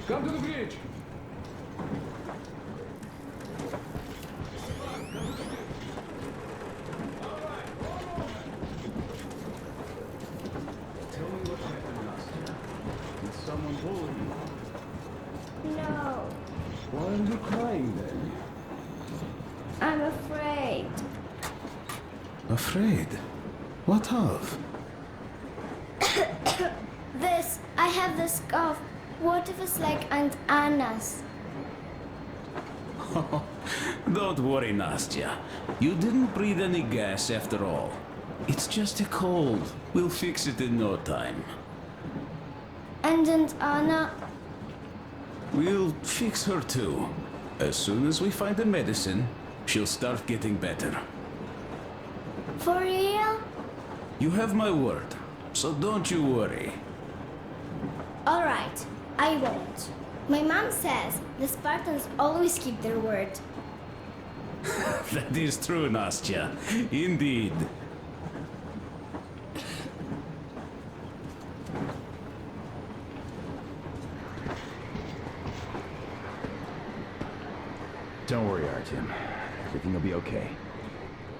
Come to the bridge! Tell me what happened last year. Did someone bully you? No, Why are you crying then? I'm afraid. Afraid? What of? I have this cough. What if it's like Aunt Anna's? Don't worry, Nastya. You didn't breathe any gas after all. It's just a cold. We'll fix it in no time. And Aunt Anna? We'll fix her too. As soon as we find the medicine, she'll start getting better. For real? You have my word, so don't you worry. Alright, I won't. My mom says the Spartans always keep their word. That is true, Nastya. Indeed. Don't worry, Artyom. Everything will be okay.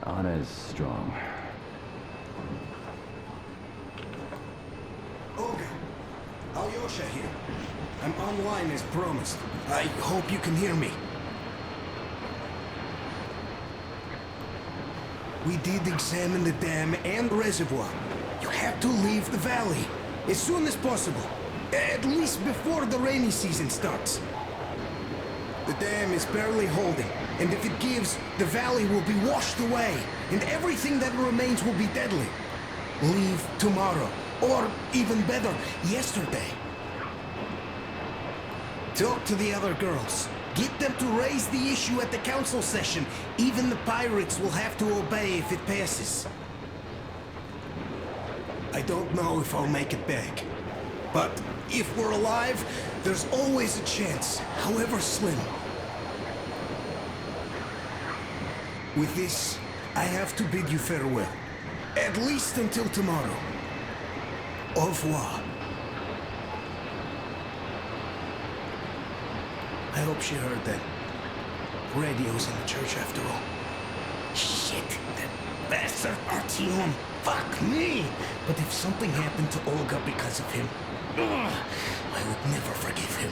Anna is strong. Olga, Alyosha here. I'm online as promised. I hope you can hear me. We did examine the dam and reservoir. You have to leave the valley as soon as possible. At least before the rainy season starts. The dam is barely holding, and if it gives, the valley will be washed away, and everything that remains will be deadly. Leave tomorrow, or even better, yesterday. Talk to the other girls. Get them to raise the issue at the council session. Even the pirates will have to obey if it passes. I don't know if I'll make it back. But if we're alive, there's always a chance, however slim. With this, I have to bid you farewell. At least until tomorrow. Au revoir. I hope she heard that. Radio's in the church after all. Shit, that bastard Artyom. Fuck me! But if something happened to Olga because of him, I would never forgive him.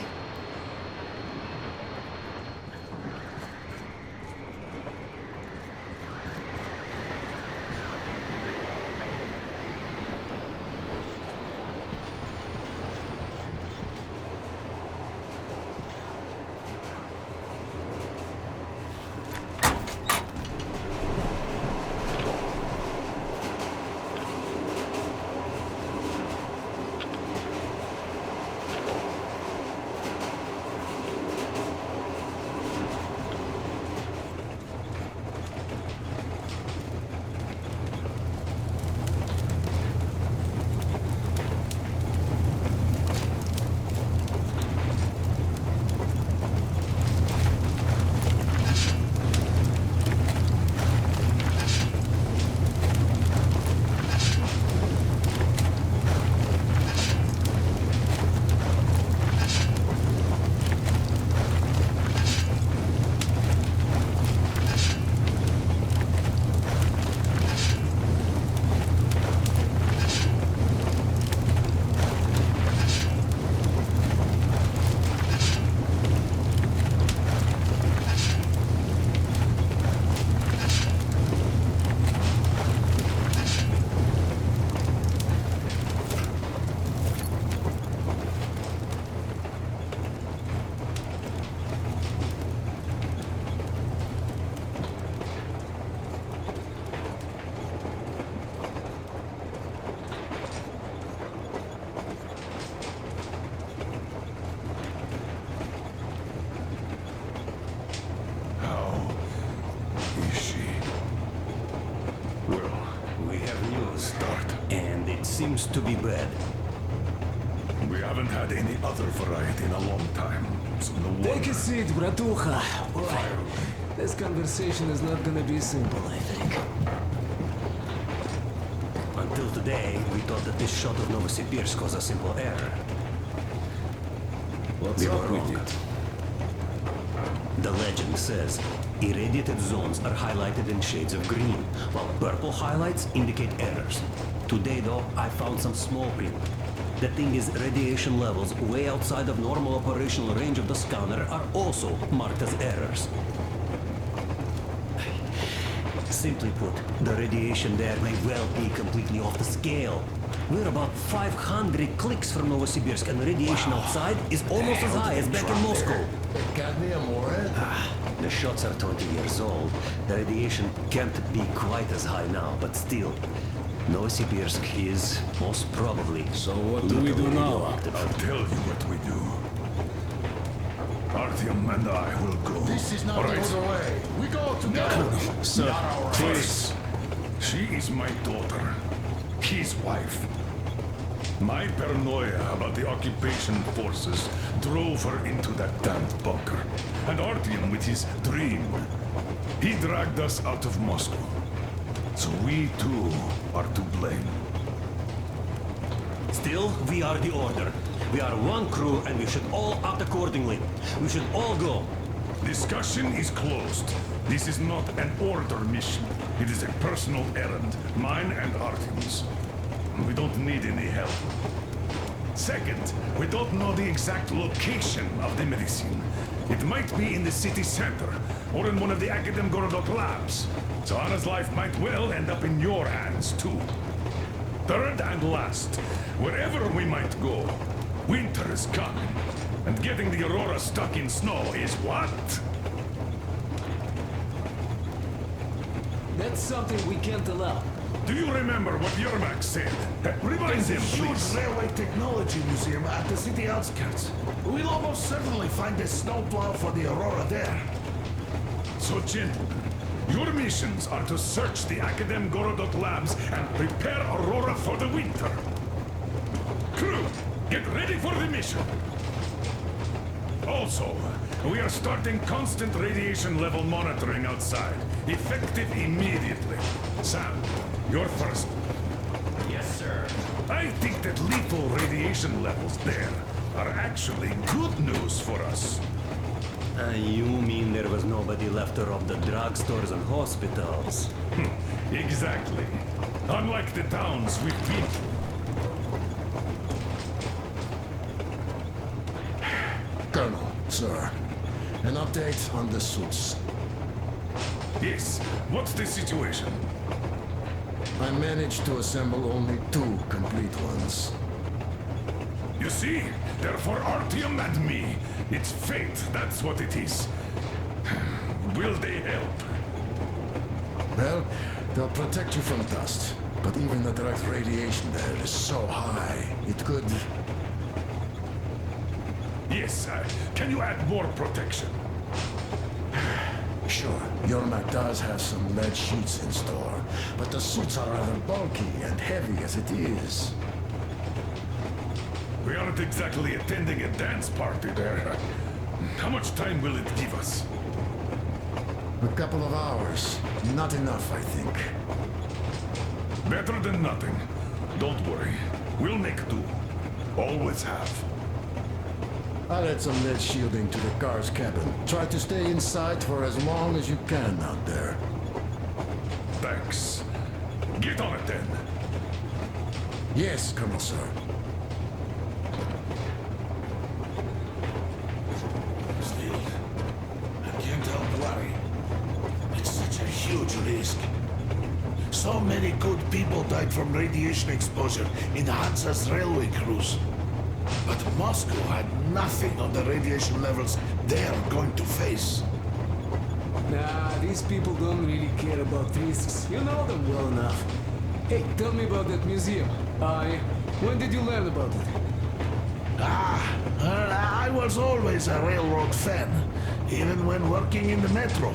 Seems to be bad. We haven't had any other variety in a long time, so no wonder. Take a seat, bratucha. Boy, this conversation is not gonna be simple, I think. Until today, we thought that this shot of Novosibirsk was a simple error. What's We up were with wrong. it? The legend says irradiated zones are highlighted in shades of green, while purple highlights indicate errors. Today, though, I found some small print. The thing is, radiation levels way outside of normal operational range of the scanner are also marked as errors. Simply put, the radiation there may well be completely off the scale. We're about 500 clicks from Novosibirsk, and the radiation outside is almost as high as back in Moscow. The shots are 20 years old. The radiation can't be quite as high now, but still, Novosibirsk is most probably. So what do we do now? I'll tell you what we do. Artyom and I will go. This is not All the right? other way. We go together. Sir, Not our please. She is my daughter, his wife. My paranoia about the occupation forces drove her into that damned bunker. And Artyom with his dream. He dragged us out of Moscow. So we too are to blame. Still, we are the order. We are one crew, and we should all act accordingly. We should all go. Discussion is closed. This is not an order mission. It is a personal errand, mine and Artyom's. We don't need any help. Second, we don't know the exact location of the medicine. It might be in the city center, or in one of the Akadem Gorodok labs. So Anna's life might well end up in your hands, too. Third and last, wherever we might go, winter is coming. And getting the Aurora stuck in snow is what? That's something we can't allow. Do you remember what Yermak said? Remind him, Huge please. railway technology museum at the city outskirts. We'll almost certainly find a snowplow for the Aurora there. So, gentlemen, your missions are to search the Akadem Gorodok labs and prepare Aurora for the winter. Crew, get ready for the mission. Also, we are starting constant radiation level monitoring outside. Effective immediately. Sam, you're first. Yes, sir. I think that lethal radiation levels there are actually good news for us. You mean there was nobody left to rob the drugstores and hospitals? Exactly. Unlike the towns we've been to. Colonel, sir, an update on the suits. Yes, what's the situation? I managed to assemble only 2 complete ones. You see, they're for Artyom and me. It's fate, that's what it is. Will they help? Well, they'll protect you from dust, but even the direct radiation there is so high, it could... Yes, can you add more protection? Sure, Yermak does have some lead sheets in store, but the suits are rather bulky and heavy as it is. We aren't exactly attending a dance party there. How much time will it give us? A couple of hours. Not enough, I think. Better than nothing. Don't worry. We'll make do. Always have. I'll add some lead shielding to the car's cabin. Try to stay inside for as long as you can out there. Thanks. Get on it then. Yes, Colonel, sir. Still, I can't help worry. It's such a huge risk. So many good people died from radiation exposure in Hansa's railway crews. But Moscow had nothing on the radiation levels they're going to face. Nah, these people don't really care about risks. You know them well enough. Hey, tell me about that museum. When did you learn about it? I was always a railroad fan, even when working in the metro.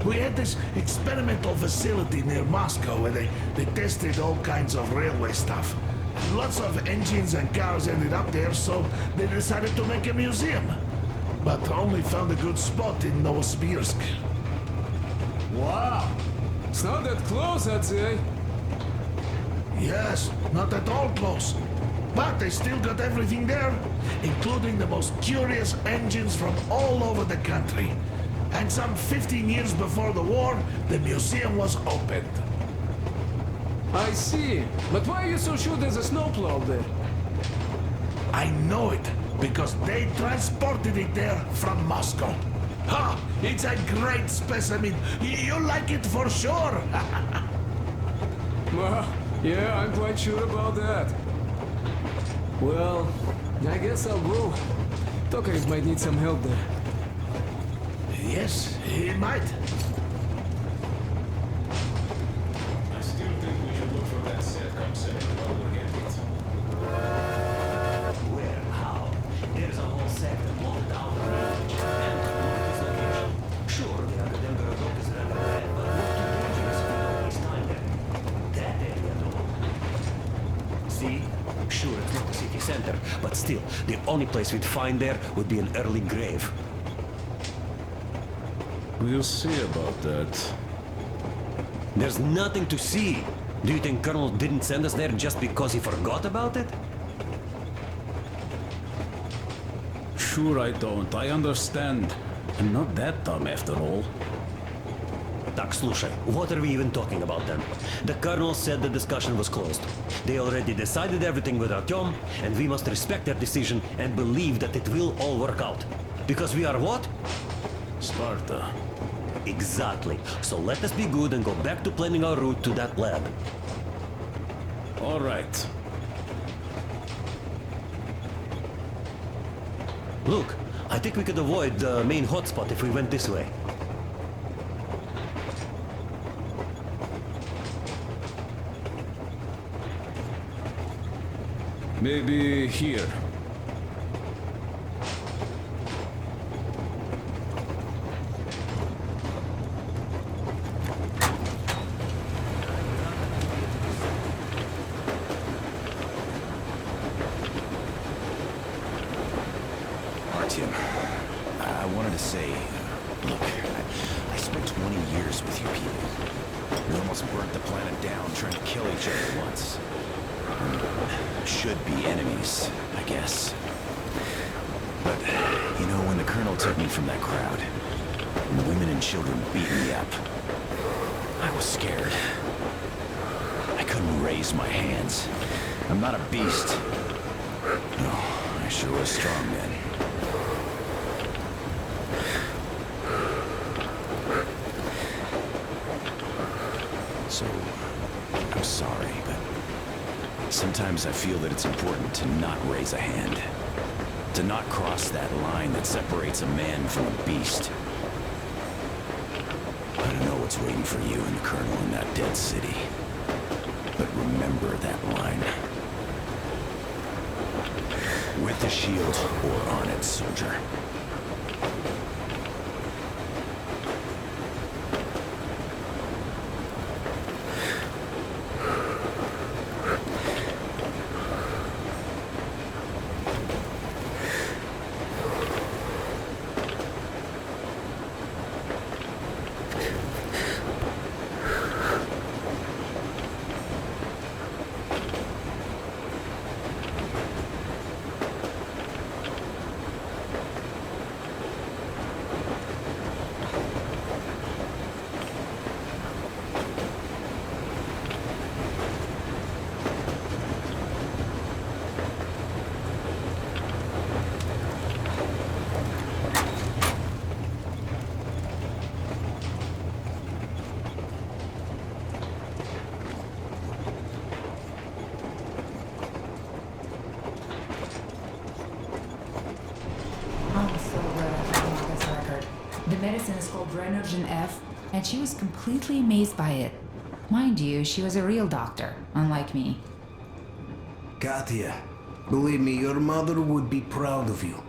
We had this experimental facility near Moscow where they tested all kinds of railway stuff. Lots of engines and cars ended up there, so they decided to make a museum. But only found a good spot in Novosibirsk. Wow! It's not that close, I'd say. Yes, not at all close. But they still got everything there, including the most curious engines from all over the country. And some 15 years before the war, the museum was opened. I see. But why are you so sure there's a snowplow there? I know it, because they transported it there from Moscow. Ha! It's a great specimen. You'll like it for sure. Well, yeah, I'm quite sure about that. Well, I guess I'll go. Tokarev might need some help there. Yes, he might. I still think we should look for that SATCOM center while we're at it. Where? How? There's a whole sector locked down the range. And look at his location. Sure, the academic Rodok is rather bad, but not too dangerous if we don't waste time there. That area, though. See? Sure, it's not the city center, but still, the only place we'd find there would be an early grave. We'll see about that. There's nothing to see. Do you think Colonel didn't send us there just because he forgot about it? Sure I don't. I understand. I'm not that dumb after all. Так, слушай, what are we even talking about then? The Colonel said the discussion was closed. They already decided everything with Artyom, and we must respect their decision and believe that it will all work out. Because we are what? Sparta. Exactly. So let us be good and go back to planning our route to that lab. All right. Look, I think we could avoid the main hotspot if we went this way. Maybe here. Artyom, I wanted to say, look, I spent 20 years with you people. We almost burnt the planet down trying to kill each other once. Should be enemies, I guess. But, you know, when the Colonel took me from that crowd, and the women and children beat me up, I was scared. I couldn't raise my hands. I'm not a beast. No, I sure was strong then. So, I'm sorry, but sometimes I feel that it's important to not raise a hand. To not cross that line that separates a man from a beast. I don't know what's waiting for you and the Colonel in that dead city. But remember that line. With the shield or on it, soldier. Medicine is called Renergen F, and she was completely amazed by it. Mind you, she was a real doctor, unlike me. Katya, believe me, your mother would be proud of you.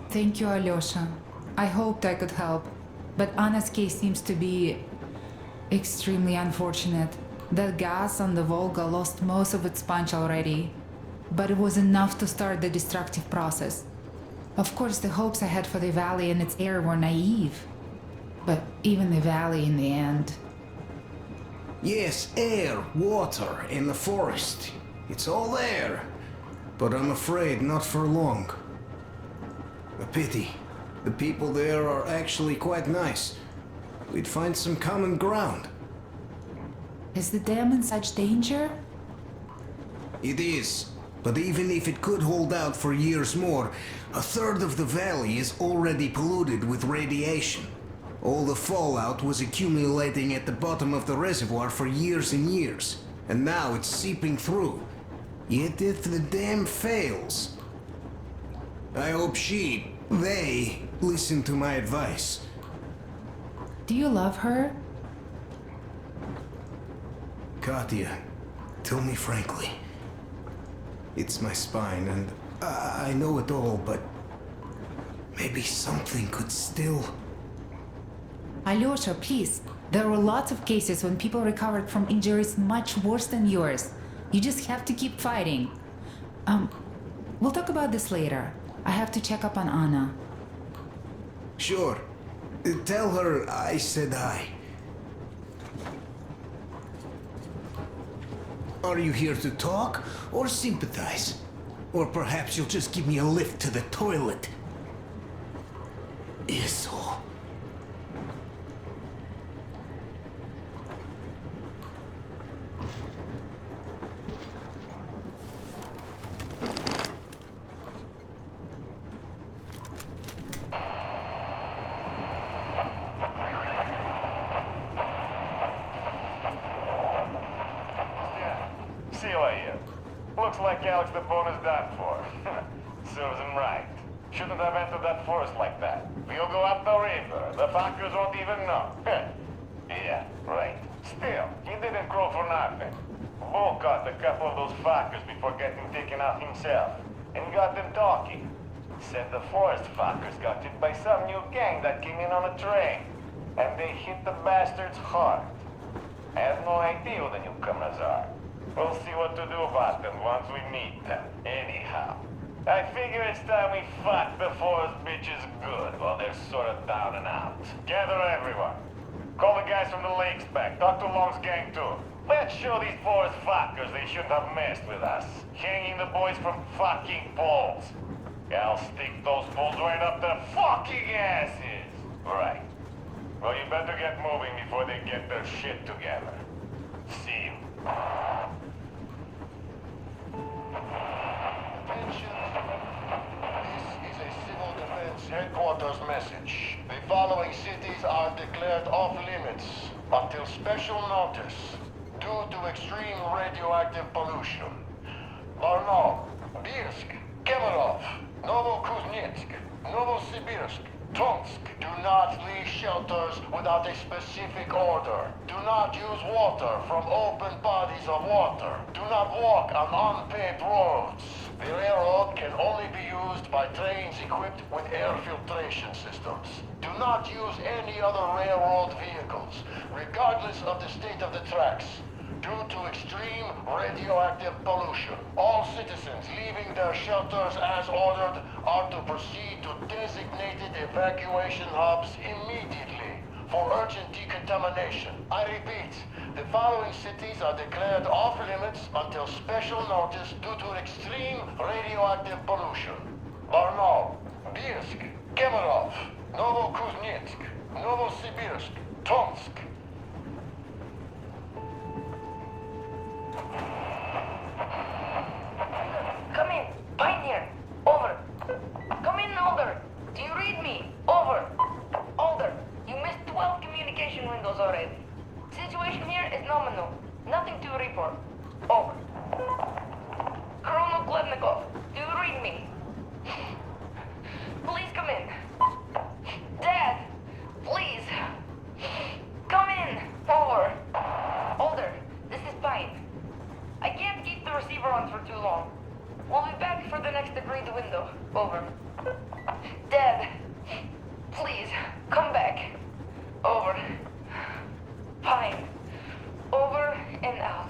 Thank you, Alyosha. I hoped I could help, but Anna's case seems to be extremely unfortunate. That gas on the Volga lost most of its punch already, but it was enough to start the destructive process. Of course, the hopes I had for the valley and its air were naive. But even the valley in the end... Yes, air, water, and the forest. It's all there. But I'm afraid not for long. A pity. The people there are actually quite nice. We'd find some common ground. Is the dam in such danger? It is. But even if it could hold out for years more, a third of the valley is already polluted with radiation. All the fallout was accumulating at the bottom of the reservoir for years and years, and now it's seeping through. Yet if the dam fails, I hope they listen to my advice. Do you love her? Katya, tell me frankly. It's my spine, and I know it all, but maybe something could still... Alyosha, please. There were lots of cases when people recovered from injuries much worse than yours. You just have to keep fighting. We'll talk about this later. I have to check up on Anna. Sure. Tell her I said hi. Are you here to talk or sympathize? Or perhaps you'll just give me a lift to the toilet? Asshole. See you here. Looks like Alex the Bone is done for. Serves him right. Shouldn't have entered that forest like that. We'll go up the river. The fuckers won't even know. Yeah, right. Still, he didn't grow for nothing. Bull caught a couple of those fuckers before getting taken out himself. And got them talking. Said the forest fuckers got hit by some new gang that came in on a train. And they hit the bastards hard. I have no idea who the newcomers are. We'll see what to do about them once we meet them. Anyhow, I figure it's time we fuck the forest bitches good while they're sort of down and out. Gather everyone. Call the guys from the lakes back. Talk to Long's gang too. Let's show these forest fuckers they shouldn't have messed with us. Hanging the boys from fucking poles. I'll stick those poles right up their fucking asses. Right. Well, you better get moving before they get their shit together. See you. Attention. This is a civil defense headquarters message. The following cities are declared off-limits until special notice due to extreme radioactive pollution. Barnaul, Birsk, Kemerov, Novokuznetsk, Novosibirsk, Tomsk. Do not leave shelters without a specific order. Do not use water from open bodies of water. Do not walk on unpaved roads. The railroad can only be used by trains equipped with air filtration systems. Do not use any other railroad vehicles, regardless of the state of the tracks, due to extreme radioactive pollution. All citizens leaving their shelters as ordered are to proceed to designated evacuation hubs immediately for urgent decontamination. I repeat, the following cities are declared off-limits until special notice due to extreme radioactive pollution. Barnaul, Birsk, Kemerov, Novokuznetsk, Novosibirsk, Tomsk. Come in. Pioneer. Over. Come in, Alder. Do you read me? Over. Alder, you missed 12 communication windows already. Situation here is nominal. Nothing to report. Over. Colonel Klednikov, do you read me? Please come in. Dad, please. Come in. Over. Alder, this is Pine. I can't keep the receiver on for too long. We'll be back for the next agreed window. Over. Dad, please, come back. Over. Pine. Over and out.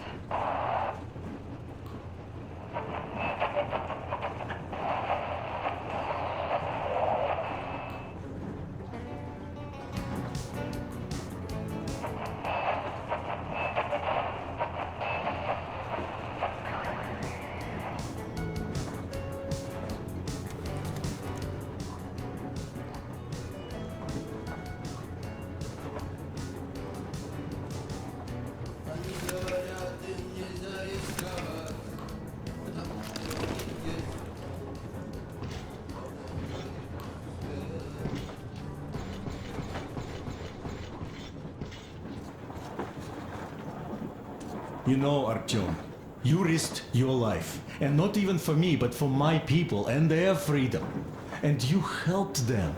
You know, Artyom, you risked your life. And not even for me, but for my people and their freedom. And you helped them.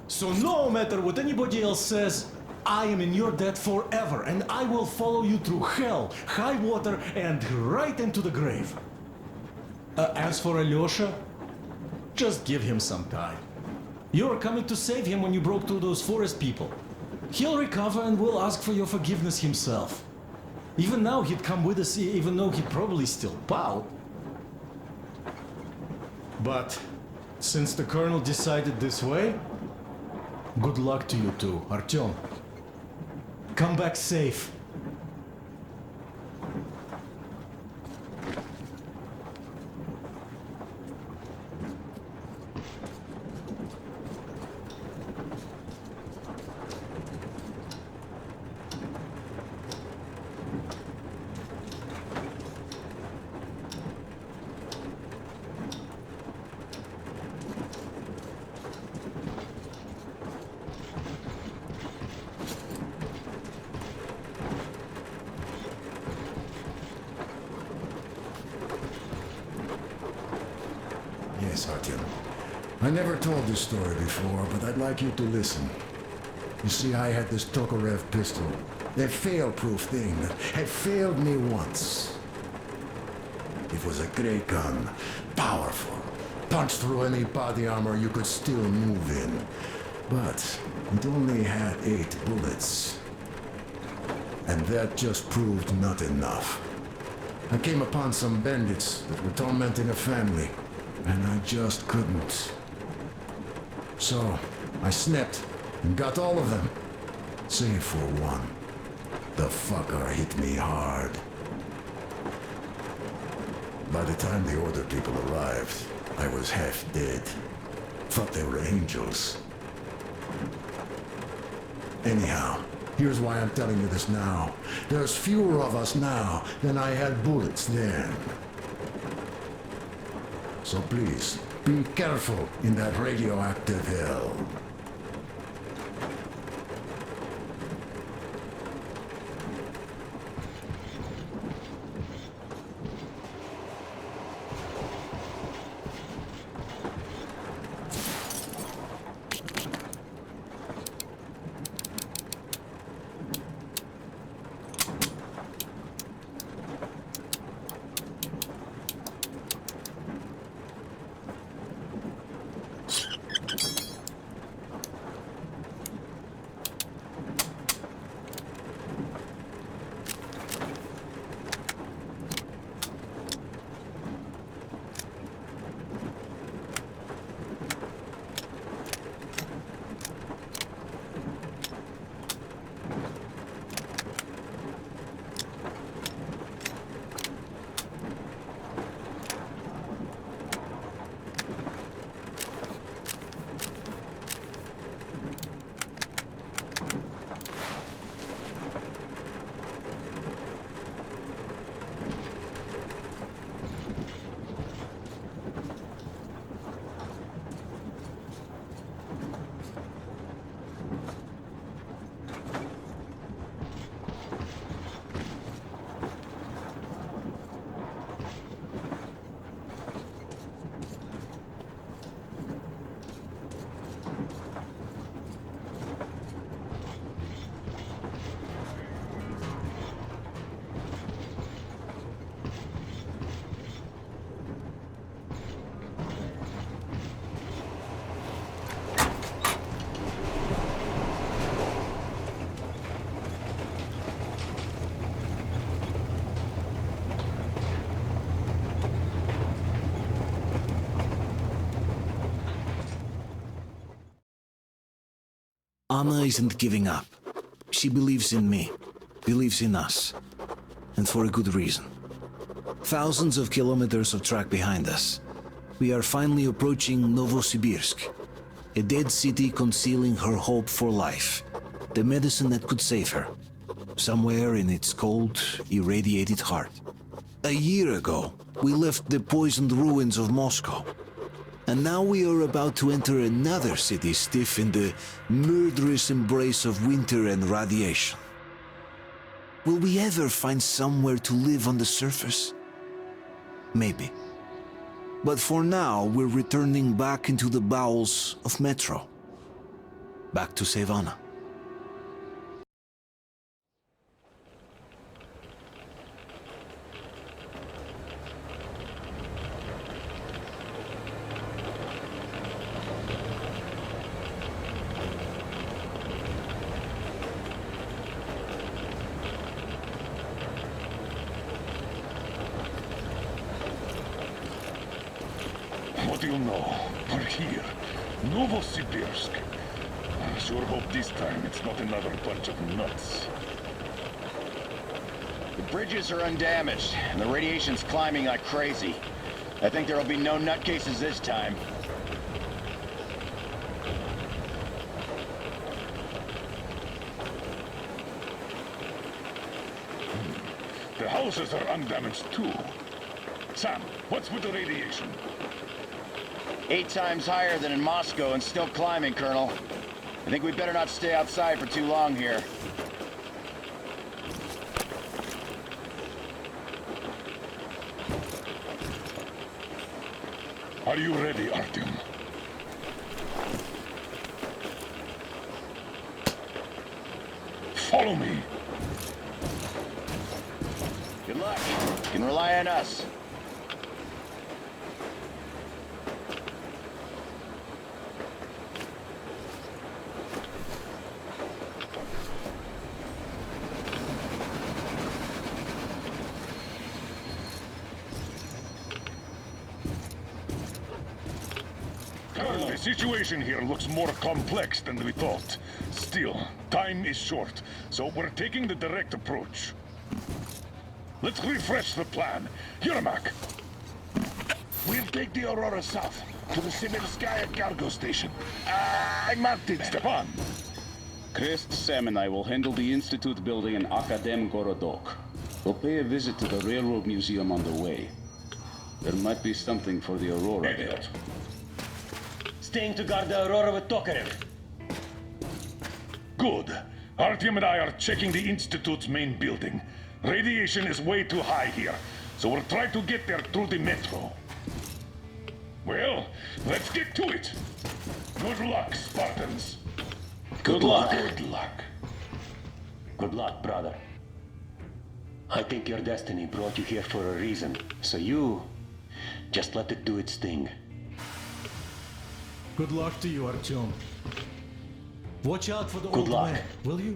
So no matter what anybody else says, I am in your debt forever, and I will follow you through hell, high water, and right into the grave. As for Alyosha, just give him some time. You're coming to save him when you broke through those forest people. He'll recover and will ask for your forgiveness himself. Even now he'd come with us, even though he'd probably still pout. But since the Colonel decided this way, good luck to you two, Artyom. Come back safe. Yes, Artyom. I never told this story before, but I'd like you to listen. You see, I had this Tokarev pistol. That fail-proof thing that had failed me once. It was a great gun. Powerful. Punched through any body armor you could still move in. But it only had 8 bullets. And that just proved not enough. I came upon some bandits that were tormenting a family. And I just couldn't. So, I snapped and got all of them. Save for one. The fucker hit me hard. By the time the Order people arrived, I was half dead. Thought they were angels. Anyhow, here's why I'm telling you this now. There's fewer of us now than I had bullets then. So please, be careful in that radioactive hell. Anna isn't giving up. She believes in me, believes in us, and for a good reason. Thousands of kilometers of track behind us. We are finally approaching Novosibirsk, a dead city concealing her hope for life, the medicine that could save her, somewhere in its cold, irradiated heart. A year ago, we left the poisoned ruins of Moscow. And now we are about to enter another city stiff in the murderous embrace of winter and radiation. Will we ever find somewhere to live on the surface? Maybe. But for now, we're returning back into the bowels of Metro. Back to Savannah. What do you know? We're here. Novosibirsk. I sure hope this time it's not another bunch of nuts. The bridges are undamaged, and the radiation's climbing like crazy. I think there'll be no nutcases this time. The houses are undamaged too. Sam, what's with the radiation? 8 times higher than in Moscow and still climbing, Colonel. I think we better not stay outside for too long here. Are you ready, Artyom? Follow me. Good luck. You can rely on us. The situation here looks more complex than we thought. Still, time is short, so we're taking the direct approach. Let's refresh the plan. Yermak! We'll take the Aurora south to the Siverskaya cargo station. I marked it. Stepan! Krist, Sam, and I will handle the Institute building in Akadem Gorodok. We'll pay a visit to the Railroad Museum on the way. There might be something for the Aurora there. Staying to guard the Aurora with Tokarev. Good. Artyom and I are checking the Institute's main building. Radiation is way too high here, so we'll try to get there through the metro. Well, let's get to it. Good luck, Spartans. Good luck. Good luck. Good luck, brother. I think your destiny brought you here for a reason, so you just let it do its thing. Good luck to you, Artyom. Watch out for the Good old luck. man, will you?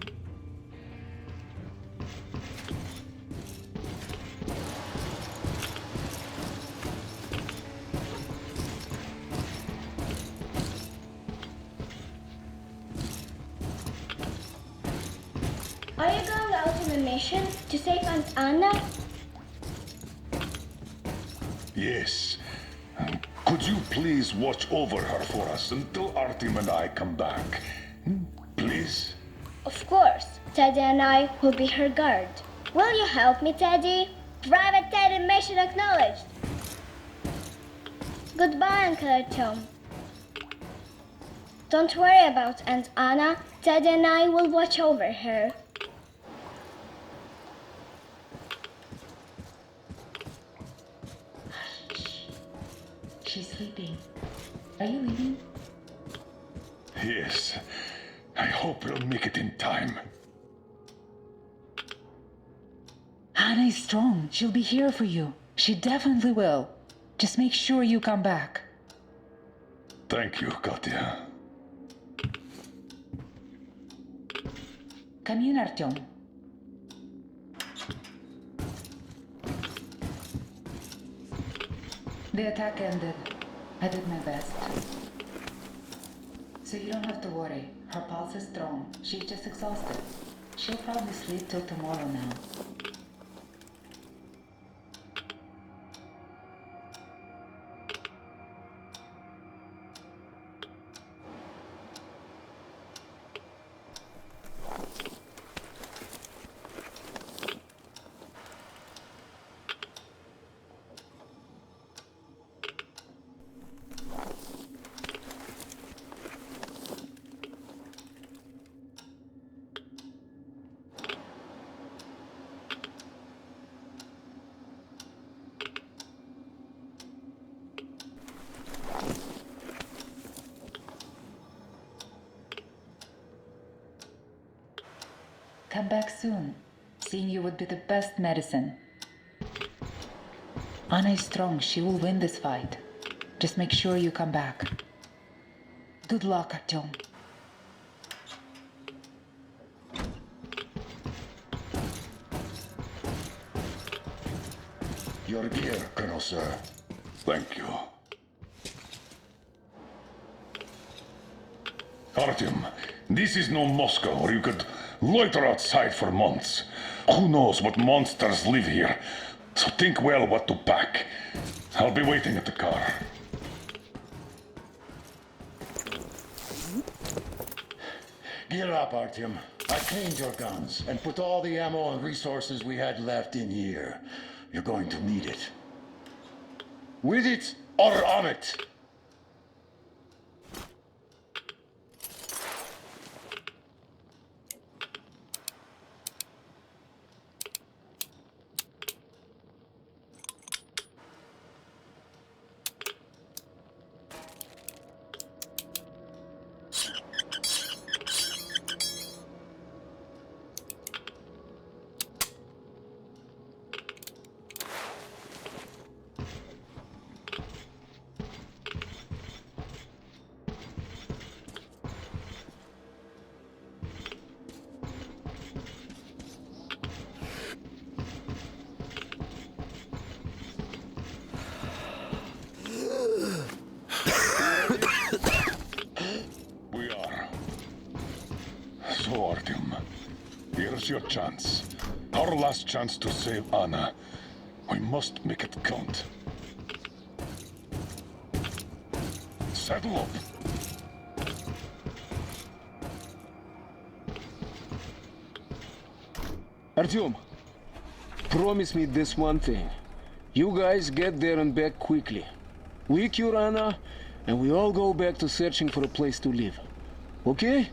Are you going out on a mission to save Aunt Anna? Yes. Could you please watch over her for us until Artyom and I come back? Please? Of course. Teddy and I will be her guard. Will you help me, Teddy? Private Teddy mission acknowledged. Goodbye, Uncle Artyom. Don't worry about Aunt Anna. Teddy and I will watch over her. She's sleeping. Are you leaving? Yes. I hope we'll make it in time. Anna is strong. She'll be here for you. She definitely will. Just make sure you come back. Thank you, Katya. Come in, Artyom. The attack ended. I did my best. So you don't have to worry. Her pulse is strong. She's just exhausted. She'll probably sleep till tomorrow now. come back soon. Seeing you would be the best medicine. Anna is strong. She will win this fight. Just make sure you come back. Good luck, Artyom. Your gear, Colonel, sir. Thank you. Artyom, this is no Moscow where you could loiter outside for months. Who knows what monsters live here? So think well what to pack. I'll be waiting at the car. Gear up, Artyom. I cleaned your guns and put all the ammo and resources we had left in here. You're going to need it. With it or on it. So, Artyom, here's your chance. Our last chance to save Anna. We must make it count. Saddle up. Artyom, promise me this one thing. You guys get there and back quickly. We cure Anna, and we all go back to searching for a place to live. Okay?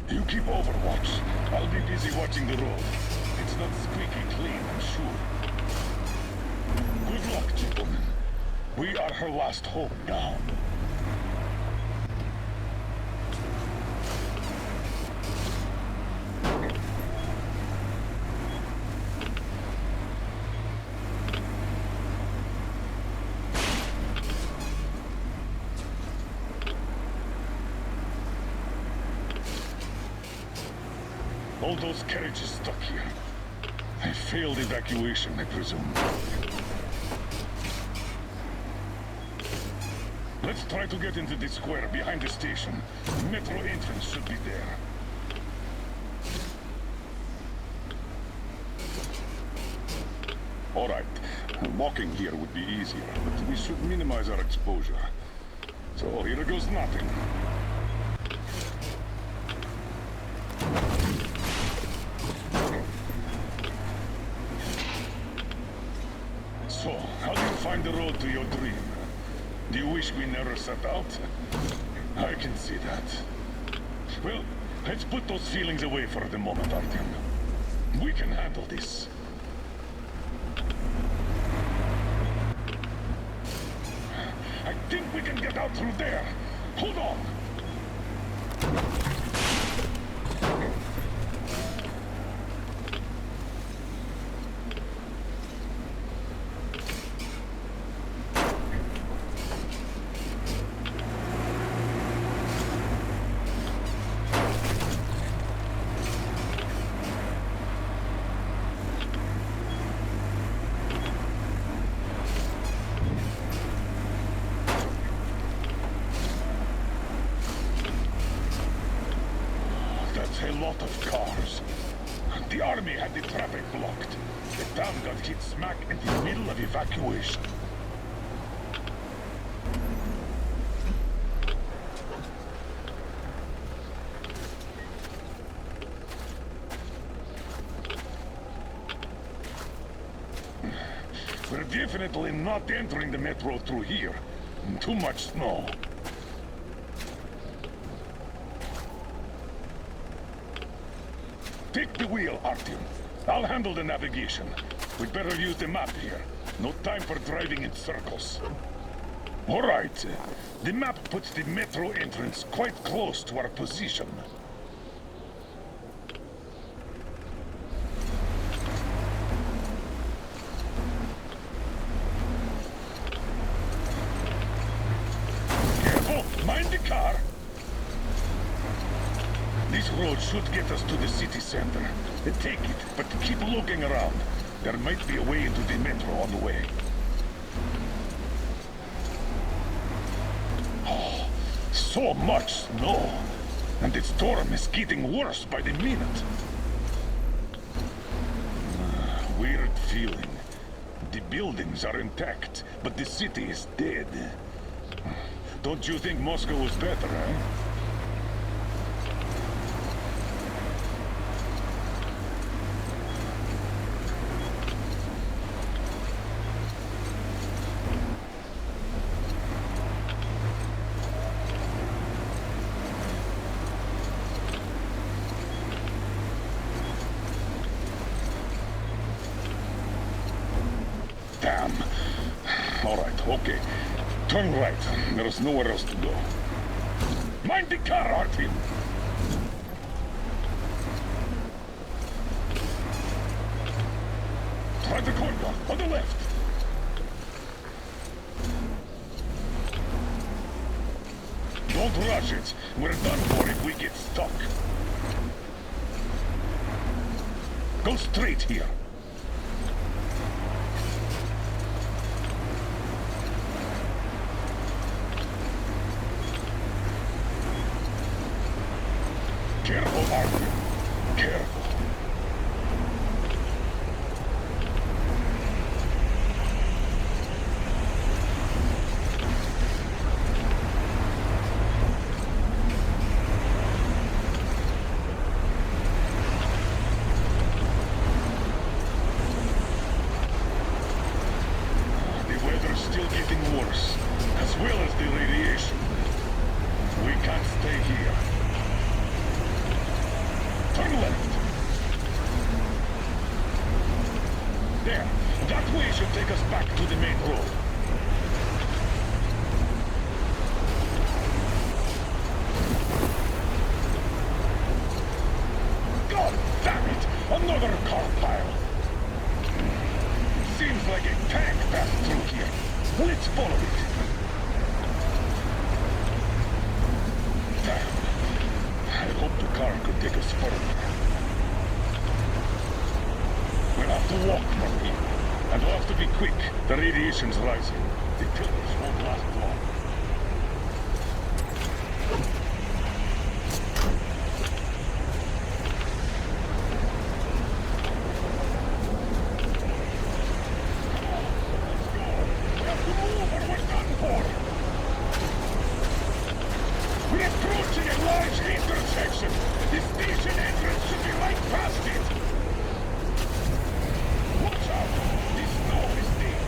You keep overwatch. I'll be busy watching the road. It's not squeaky clean, I'm sure. Good luck, gentlemen. We are her last hope now. All those carriages stuck here. A failed evacuation, I presume. Let's try to get into the square behind the station. Metro entrance should be there. All right. Walking here would be easier, but we should minimize our exposure. So here goes nothing. So, how do you find the road to your dream? Do you wish we never set out? I can see that. Well, let's put those feelings away for the moment, Artyom. We can handle this. I think we can get out through there. Hold on. A lot of cars. The army had the traffic blocked. The town got hit smack in the middle of evacuation. We're definitely not entering the metro through here. Too much snow. Take the wheel, Artyom. I'll handle the navigation. We'd better use the map here. No time for driving in circles. All right. The map puts the metro entrance quite close to our position. Careful! Mind the car! This road should get us to the city center. Take it, but keep looking around. There might be a way into the metro on the way. Oh, so much snow. And the storm is getting worse by the minute. Weird feeling. The buildings are intact, but the city is dead. Don't you think Moscow was better, eh? Damn. All right, okay. Turn right. There's nowhere else to go. Mind the car, Artyom! Try the corner, on the left. Don't rush it. We're done for if we get stuck. Go straight here. Careful, Artyom. Careful. The weather's still getting worse, as well as the radiation. We can't stay here. Turn left. There. That way should take us back to the main road. God damn it! Another car pile. Seems like a tank passed through here. Let's follow it. Damn. I hope the car could take us further. We'll have to walk from here. And we'll have to be quick. The radiation's rising. The pillars won't last long. We have to move or we're done for. We're approaching a large intersection. The station entrance should be right past it. Watch out! The snow is deep.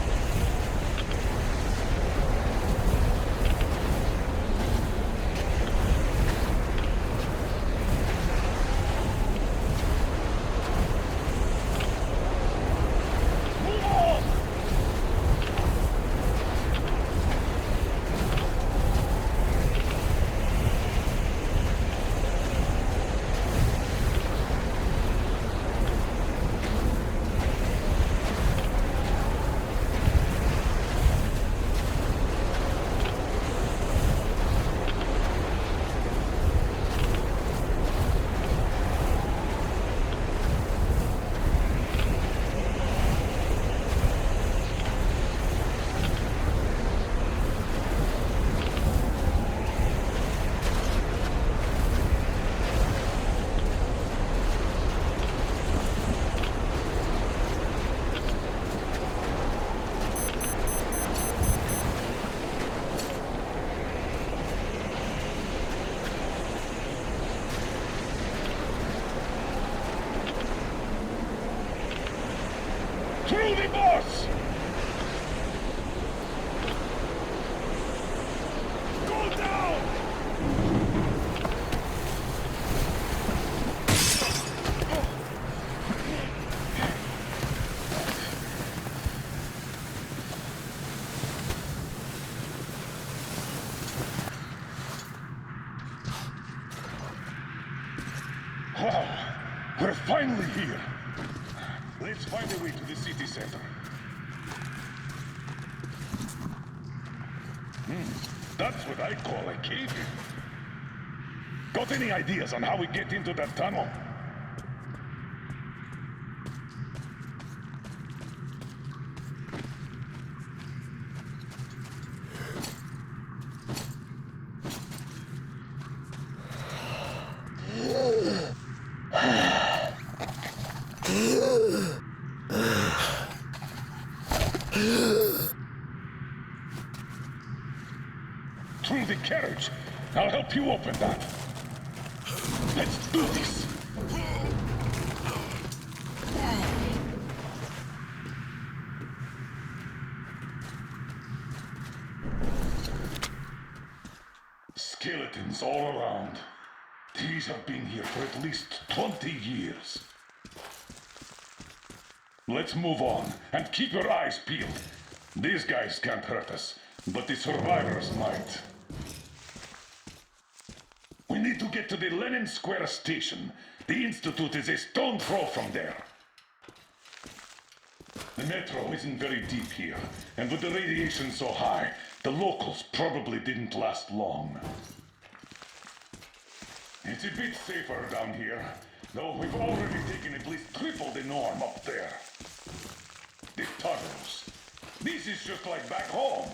Move on! We're finally here. Let's find a way to the city center. That's what I call a cave. Got any ideas on how we get into that tunnel? Through the carriage. I'll help you open that. Let's do this. Skeletons all around. These have been here for at least 20 years. Let's move on, and keep your eyes peeled. These guys can't hurt us, but the survivors might. We need to get to the Lenin Square station. The Institute is a stone throw from there. The metro isn't very deep here, and with the radiation so high, the locals probably didn't last long. It's a bit safer down here, though we've already taken at least triple the norm up there. The tunnels. This is just like back home.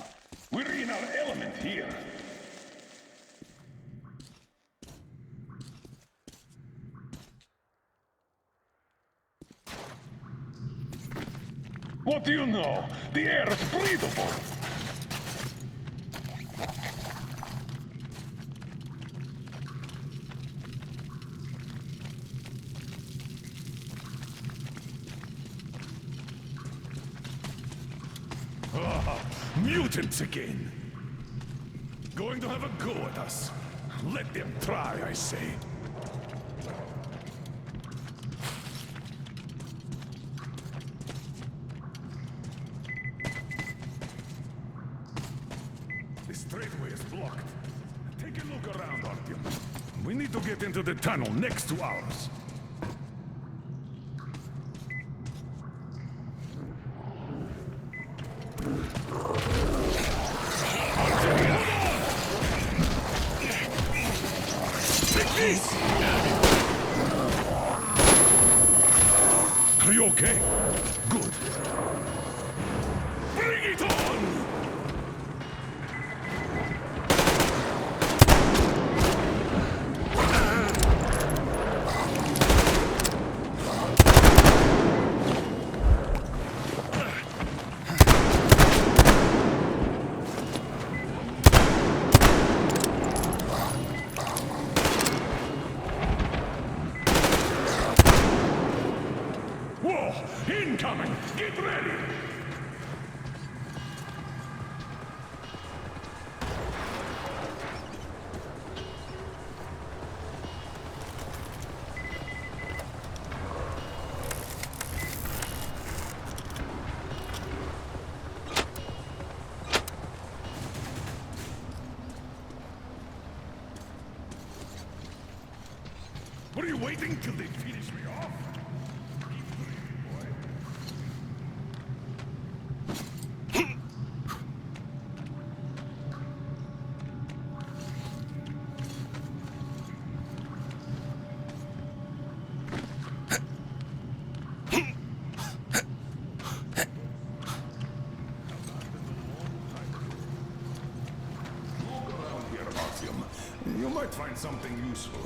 We're in our element here. What do you know? The air is breathable. Mutants again. Going to have a go at us. Let them try, I say. The straightaway is blocked. Take a look around, Artyom. We need to get into the tunnel next to ours. Are you okay? Good. Bring it on! Incoming! Get ready! What are you waiting till they finish me off? You might find something useful.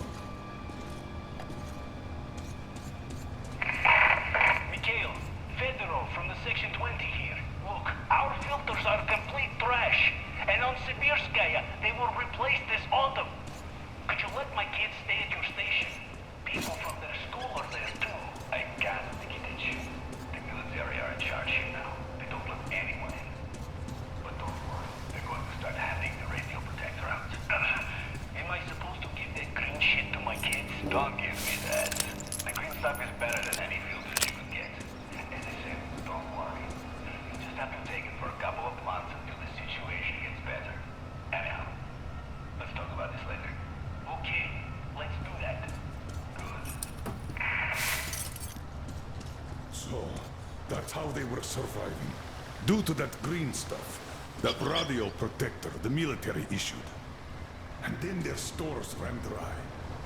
Mikhail, Fedorov from the Section 20 here. Look, our filters are complete trash. And on Sibirskaya, they will replace this autumn. Could you let my kids stay at your station? People from their school are there too. I got it, Nikitich. The military are in charge here now. They don't let anyone in. But don't worry, they're going to start handing the radio protector out. Am I supposed to give that green shit to my kids? Don't give me that. The green stuff is better than any filters you could get. As I said, don't worry. You just have to take it for a couple of months until the situation gets better. Anyhow, let's talk about this later. Okay, let's do that. Good. were surviving. Due to that green stuff. That radio protector the military issued. And then their stores ran dry.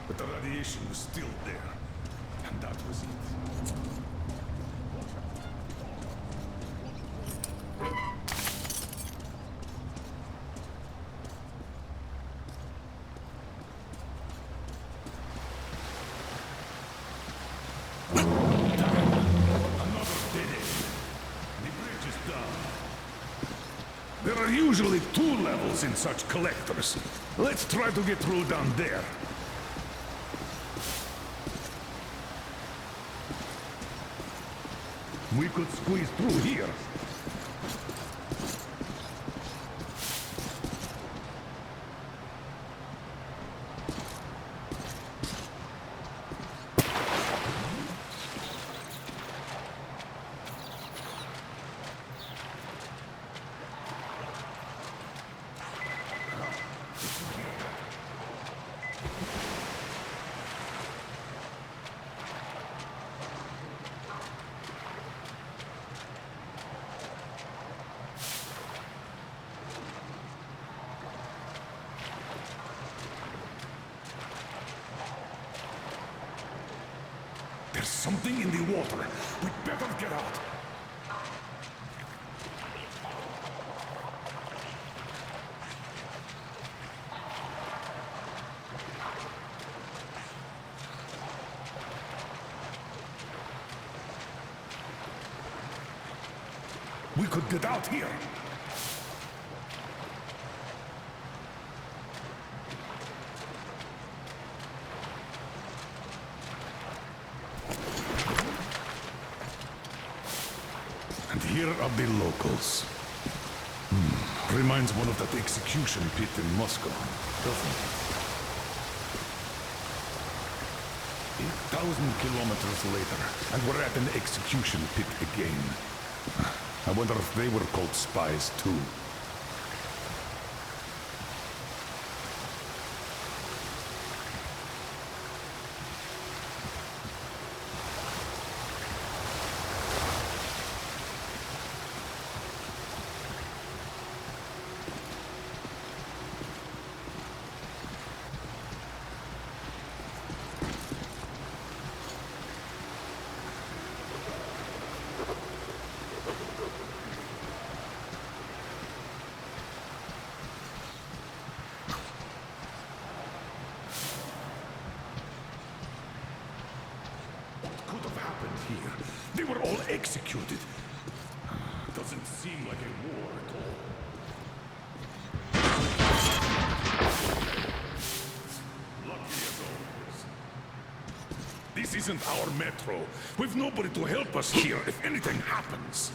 But the radiation was still there. And that was it. There are usually 2 levels in such collectors. Let's try to get through down there. We could squeeze through here. There's something in the water. We'd better get out. We could get out here. Here are the locals. Reminds one of that execution pit in Moscow, doesn't it? 8,000 kilometers later, and we're at an execution pit again. I wonder if they were called spies too. Here. They were all executed. Doesn't seem like a war at all. Lucky as always. This isn't our metro. We've nobody to help us here if anything happens.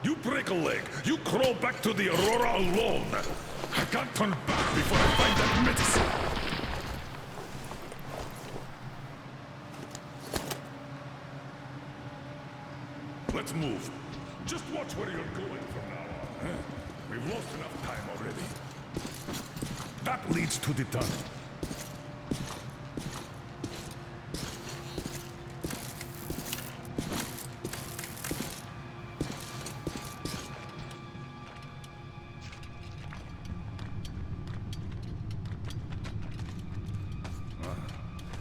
You break a leg, you crawl back to the Aurora alone. I can't turn back before I find that medicine. Let's move. Just watch where you're going from now on. We've lost enough time already. That leads to the tunnel.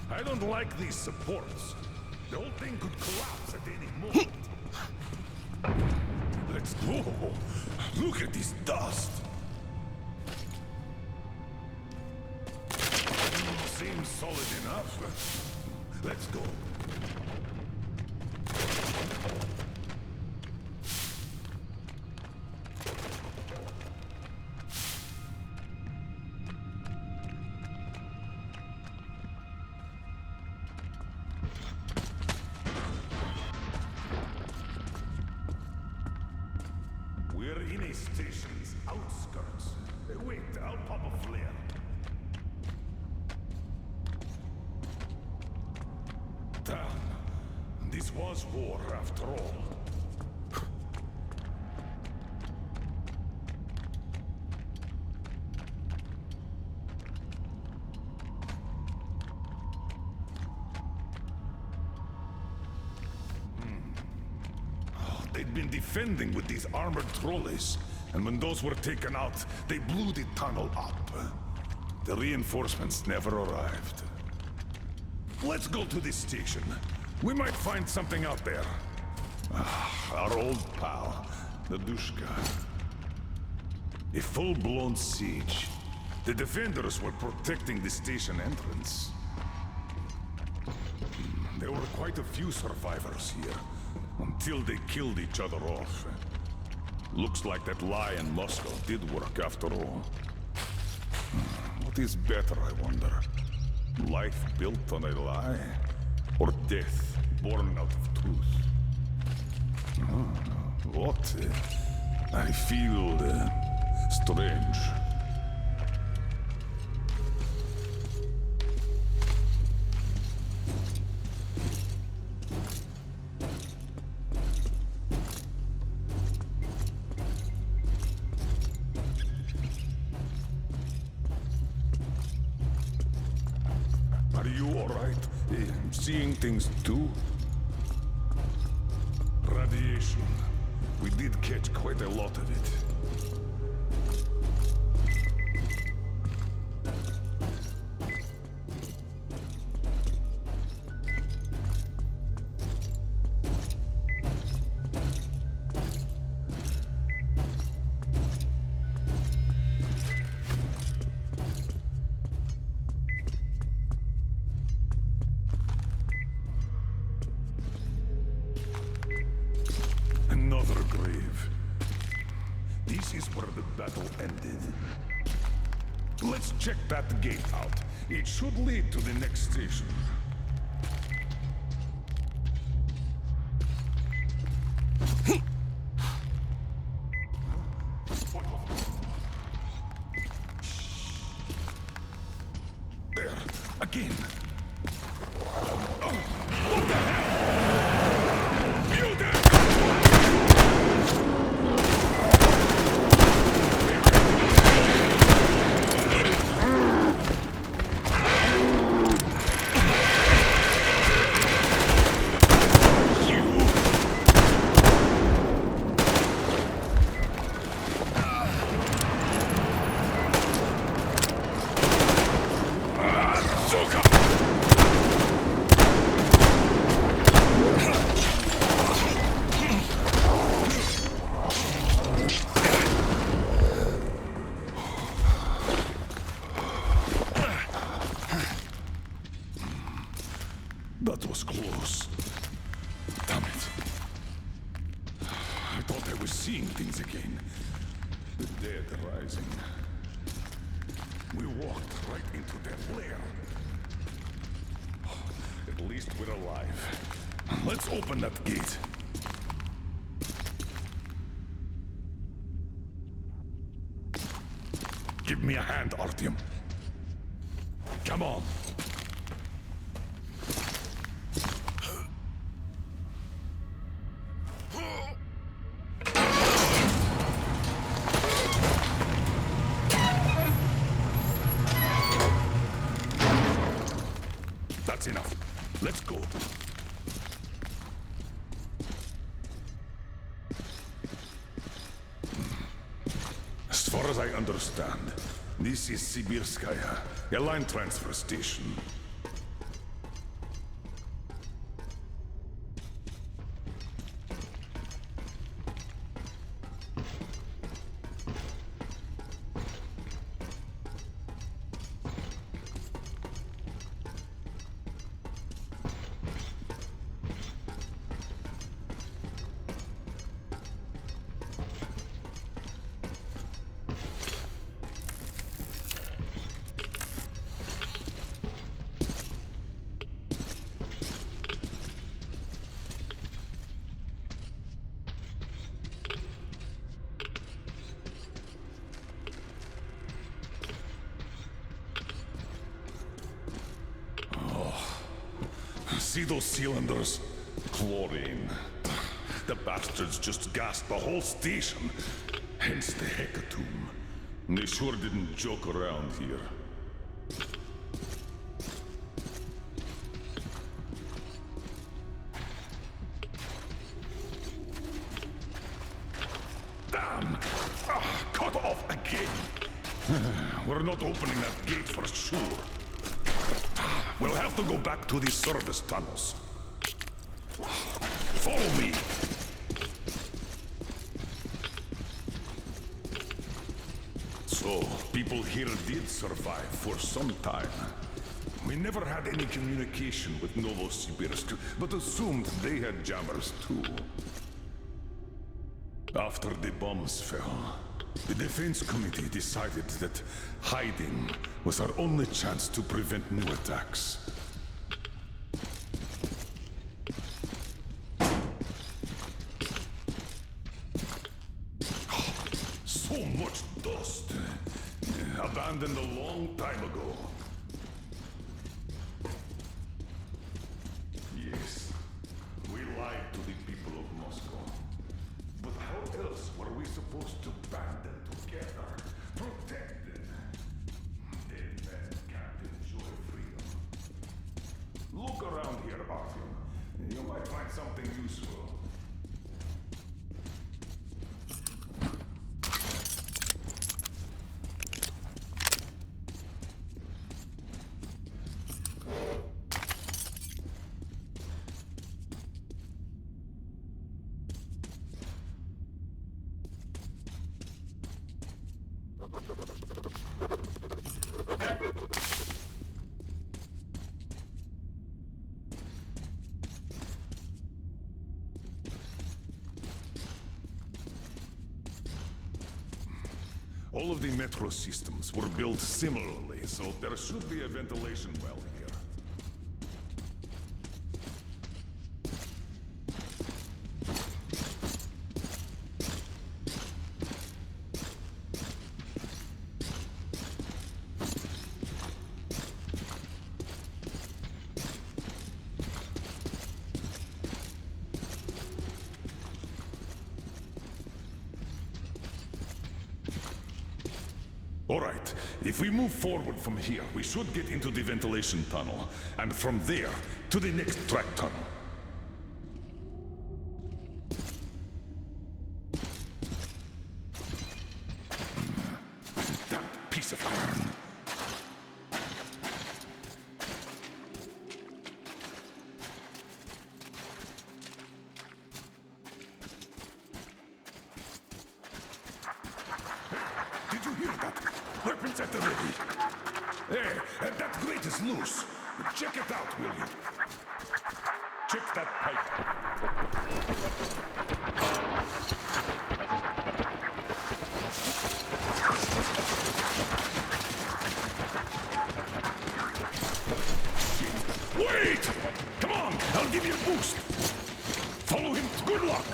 I don't like these supports. The whole thing could collapse at any moment. Let's go. Look at this dust. Seems solid enough. Let's go. We're in a station's outskirts. Wait, I'll pop a flare. Damn. This was war after all. Oh, been defending with these armored trolleys. And when those were taken out, they blew the tunnel up. The reinforcements never arrived. Let's go to this station. We might find something out there. Our old pal, the Dushka. A full-blown siege. The defenders were protecting the station entrance. There were quite a few survivors here, until they killed each other off. Looks like that lie in Moscow did work after all. What is better, I wonder? Life built on a lie? Or death born out of truth? What? I feel strange. Are you all right? Seeing things too? Radiation. We did catch quite a lot of it. Another grave. This is where the battle ended. Let's check that gate out. It should lead to the next station. There, again. What the hell? You there! That was close. Damn it. I thought I was seeing things again. The dead rising. We walked right into their lair. At least we're alive. Let's open that gate. Give me a hand, Artyom. Come on. That's enough. Let's go. As far as I understand, this is Sibirskaya, a line transfer station. See those cylinders? Chlorine. The bastards just gassed the whole station. Hence the hecatomb. They sure didn't joke around here. We're not opening that gate for sure. We'll have to go back to the service tunnels. Follow me. So, people here did survive for some time. We never had any communication with Novosibirsk, but assumed they had jammers too. After the bombs fell, the Defense Committee decided that hiding was our only chance to prevent new attacks. So much dust. Abandoned a long time ago. Yes, we lied to the people of Moscow. But how else were we supposed to band them together? Protect them? Dead men can't enjoy freedom. Look around here, Artyom. You might find something useful. All of the metro systems were built similarly, so there should be a ventilation well here. All right, if we move forward from here, we should get into the ventilation tunnel, and from there, to the next track tunnel. That piece of iron. Did you hear that? Weapons at the ready. Hey, that grate is loose. Check it out, will you? Check that pipe. Wait! Come on, I'll give you a boost. Follow him. Good luck.